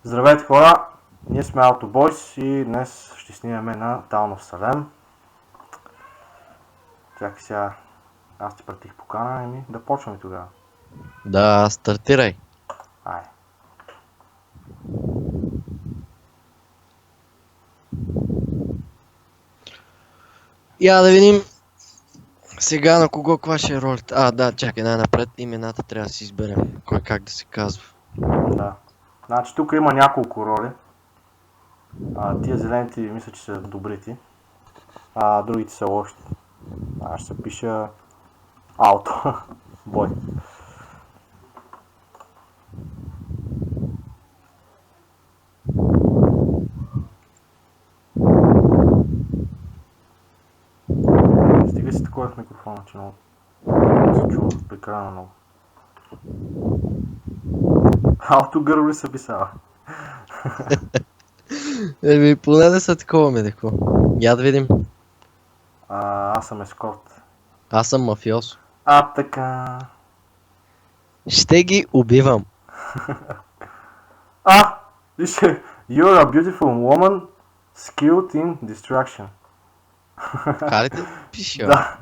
Здравейте хора, ние сме Auto Boys и днес ще снимаме на Town of Salem. Чакай сега, аз ти пратих покана, да почваме тогава. Да, стартирай. Ай. Я да видим сега на кого каква ще е ролята. Да, чакай, най-напред имената трябва да си изберем. Кой как да се казва. Да. Значи тук има няколко роли. Тия зелените мисля, че са добрите, а другите са лошите. Аз ще се пиша Auto Boy. Стига си такова в микрофона, че много се чува прекалено много. Auto Girl ли са писала? Поне да са такова медико. Я да видим. Аз съм ескорт. Аз съм мафиосо. Така. Ще ги убивам. Вижте, you're a beautiful woman, skilled in distraction. Халите пише. Да.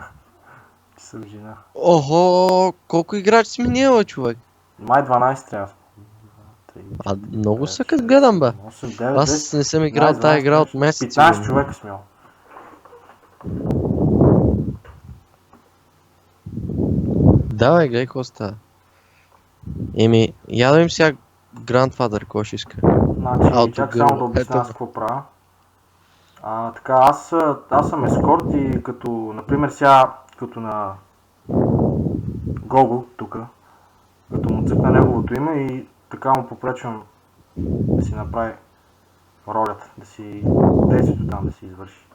Че съм жена. Охо, колко играч сме ние, бе, човек? Май 12 трябва. Много са като гледам, бе. 8, 9, Аз не съм играл тази игра от месец. 15 човека смял. Давай, гледай какво става. Я да видим сега Grandfather, кой ще иска. Значи, чак само да обясня аз какво правя. Така, аз съм ескорт и като, например сега, като на Гого тук, като му цъкна неговото име и така му попречвам да си направи ролята, да си действието там да си извърши,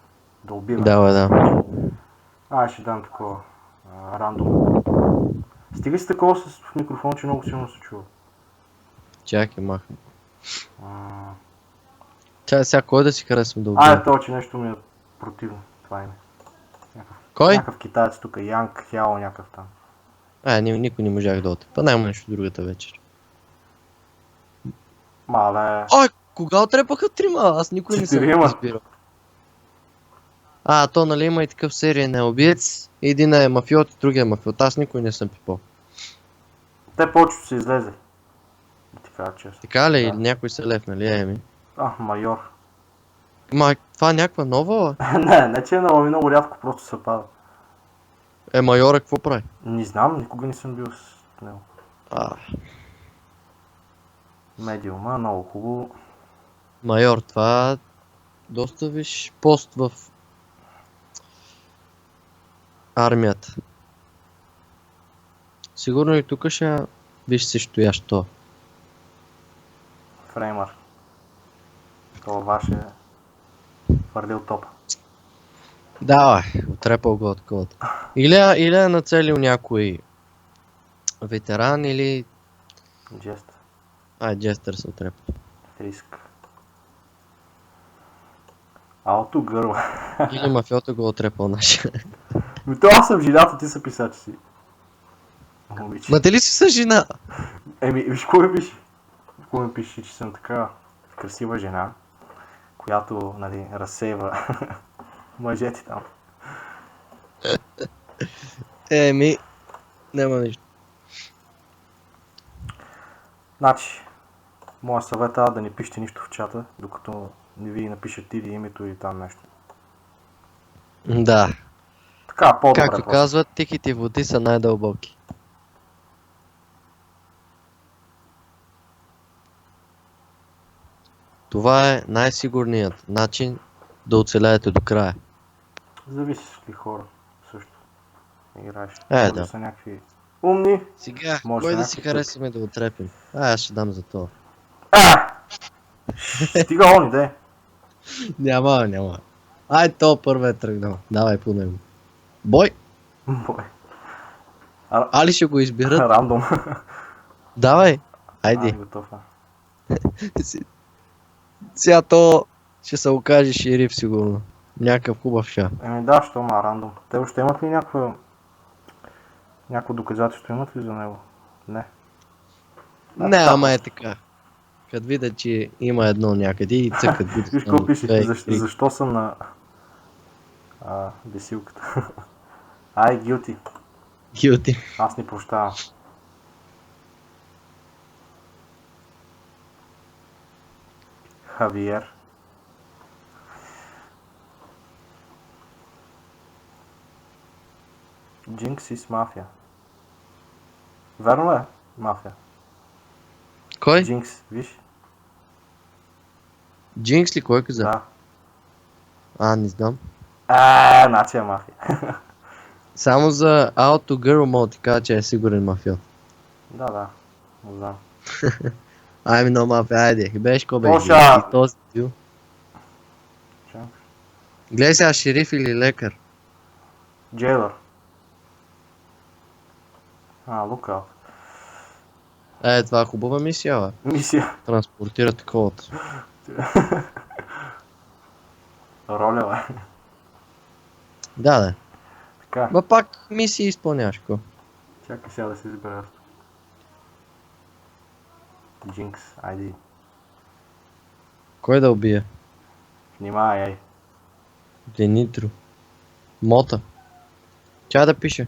да убива. Да. Ще дам такова рандом. Стига си такова с микрофон, че много силно се чува. Чакай, махам. Чакай сега, кой да си харесвам да убия? Това, че нещо ми е противно. Това име. Кой? Някакъв китаец тук, Янг Хяо някакъв там. Никой не можах да отрепа. Няма нещо другата вечер. Мале. Кога отрепаха трима? Аз никой не съм разбирал. То нали има и такъв сериен убиец. Един е мафиот, другия е мафиот. Аз никой не съм пипал. Те повечето се излезе. Така ли? Да. Някой се лепнали, майор. Това е някаква нова? Не че е нова, много рядко просто се пада. Майора какво прави? Не знам, никога не съм бил с него. Медиума, много хубаво. Майор, това доста виж пост в армията. Сигурно и тук ще виж си стоящо. Фреймър. Това ваше твърдил топ. Да, отрепал го от код. Или е нацелил някой ветеран, или... Джестър. Джестър се отрепал. Риск. Auto Girl. Или мафиото го отрепал нашия. Аз съм жената, ти са писачи си. Ма ти ли си са жена? Виж какво ми пише? Какво ми пише, че съм така красива жена, която, разсейва мъжете там. Няма нищо. Значи, моя съвет е да не пишете нищо в чата, докато не ви напишат или името или там нещо. Да. Така, по-добре. Както казват, тихите води са най-дълбоки. Това е най-сигурният начин да оцеляете до края. Зависи с какви хора също играеш. Да. Са някакви умни. Сега, кой да си харесваме да отрепим? Аз ще дам за това. Стига они, де. Няма. То първо е тръгнал. Давай по него. Бой! Али ще го избират? Рандом. Давай! Айде. Готов. Сега то ще се окаже шериф сигурно. Някакъв хубав ша. Да, що рандом. Те още имат ли някакво доказателство имат ли за него? Не. Не, ама е така. Като видят, че има едно някъде и цъкат Виж будят. какво пише, Две, три. защо съм на бесилката. Ай, guilty. Guilty. Аз не прощавам. Хавиер. Джинкс из мафия. Верно ли е? Мафия. Кой? Джинкс, виж? Джинкс ли? Кой каза? Да. Не знам. Значи е мафия. Само за Out to Girl мога да ти кажа, че е сигурен мафиот. Да, не знам. Ай, но мафия, айде. Беше ко беше. Тоша! И този бил. Чакай. Гледай сега, шериф или лекар. Джейлър. Lookout. Това е хубава мисия, бе. Мисия. Транспортира таковата. Роля, бе. Да. Така, Ма пак мисии изпълняваш, ко. чакай сега да се избера. Джинкс, айди. Кой да убие? Внимавай, ей. Денитро. Мота. Чай да пише.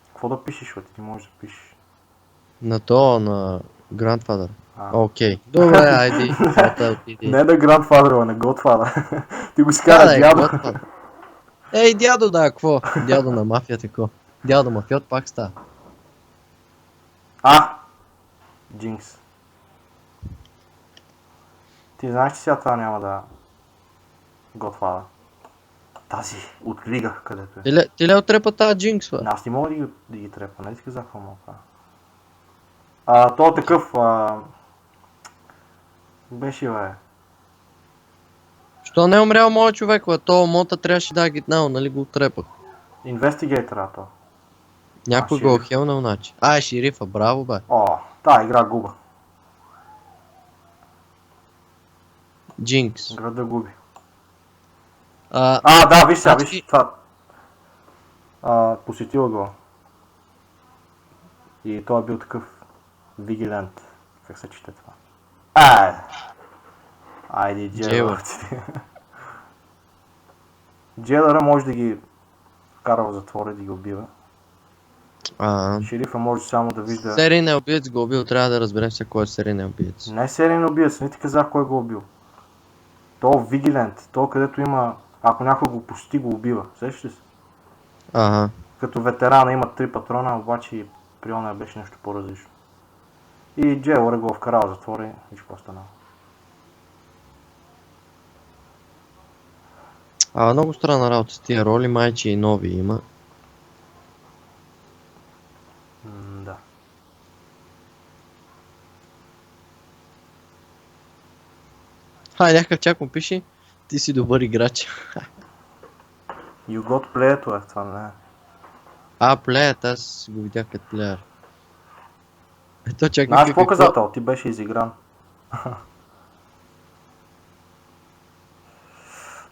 Какво да пишеш, бе? Ти не можеш да пишеш. На то, на Grandfather. А. Окей. Добре, айди. Мота отиди. Не на Grandfather, а на Godfather. Ти го Да, скара да, дядо. Godfather. Ей, дядо, да, какво? Дядо на мафията, какво? Дядо мафиот пак става. Джинкс. Ти знаеш, че сега това няма да... Godfather. Тази от Лига, където е. Ти ли отрепа тази Джинкс, бе? Аз не мога да ги трепа, нали ти казах какво мога това. То е такъв... Беше, бе. Що не е умрял моят човек, бе? То мота трябваше да гитнал, нали го отрепах. Инвестигейтора то. Някой го шериф. хелнал, значи. Шерифа, браво, бе. Та игра губа. Джинкс. Града губи. А, Да, виж сега, значи- виж това. Посетила го. И той е бил такъв вигилент. Как се чете това? Айде, джейлър. Джейлъра може да ги вкара в затвора и да ги убива. Шерифа може само да вижда... Серийният убиец го убил, трябва да разберем се кой е серийният убиец. Не е серийен убиец, не ти казах кой го убил. То е вигилент, то където има... Ако някой го почти го убива, сещаш ли се? Ага. Като ветерана има 3 патрона, обаче при оня беше нещо по-различно. И Джейлър го вкарал в затвора и виж какво станало. Много странна работа с тия роли, майче и нови има. Да. Някакъв чак му пише, ти си добър играч. You got play-ето е това, не. Плеят, аз го видях като плеер. Ето чакай. Знаеш показател, ти беше изигран.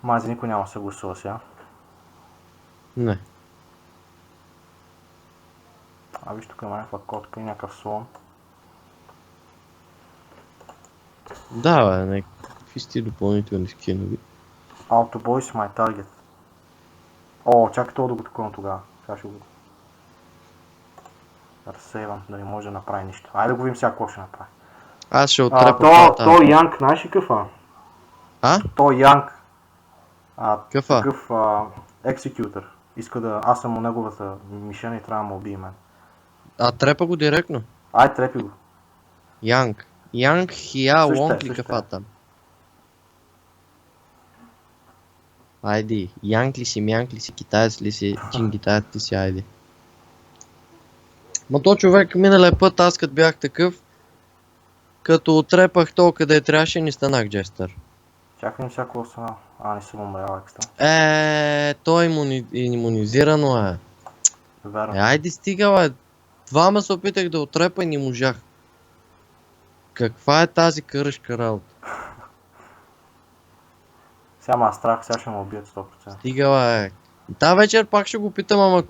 Май за никой няма да се гласува сега. Не. Виж тук има някаква котка и някакъв слон. Да, бе, някакви сти допълнителни скинови. Auto Boys my target. Чакай това да го такова тогава. Сега ще го... разсейвам, да не може да направи нищо. Айде да го видим сега какво ще направи. Аз ще отрепа. То Янг, знаеш ли какъв? То Янг. Какъв? Такъв екзекютор. Иска да... Аз съм неговата мишена и трябва да ме убие мен. Трепа го директно. Трепи го. Янг. Янг Хия Същата е, Лонг ли същата каква там? Айди. Янг ли си, Мянг ли си, китаец ли си, чингитаец ли си, айди. Ма то човек миналия път, аз като бях такъв, като отрепах то къде трябваше, не станах джестър. Чакай сега какво стана. Не съм умрял екстра. То е имунизирано е. Верно. Айде стига, бе. Двама се опитах да отрепа и не можах. Каква е тази кършка работа? Сега ма страх, сега ще ме убият 100%. Стига, бе. Та вечер пак ще го питам, ама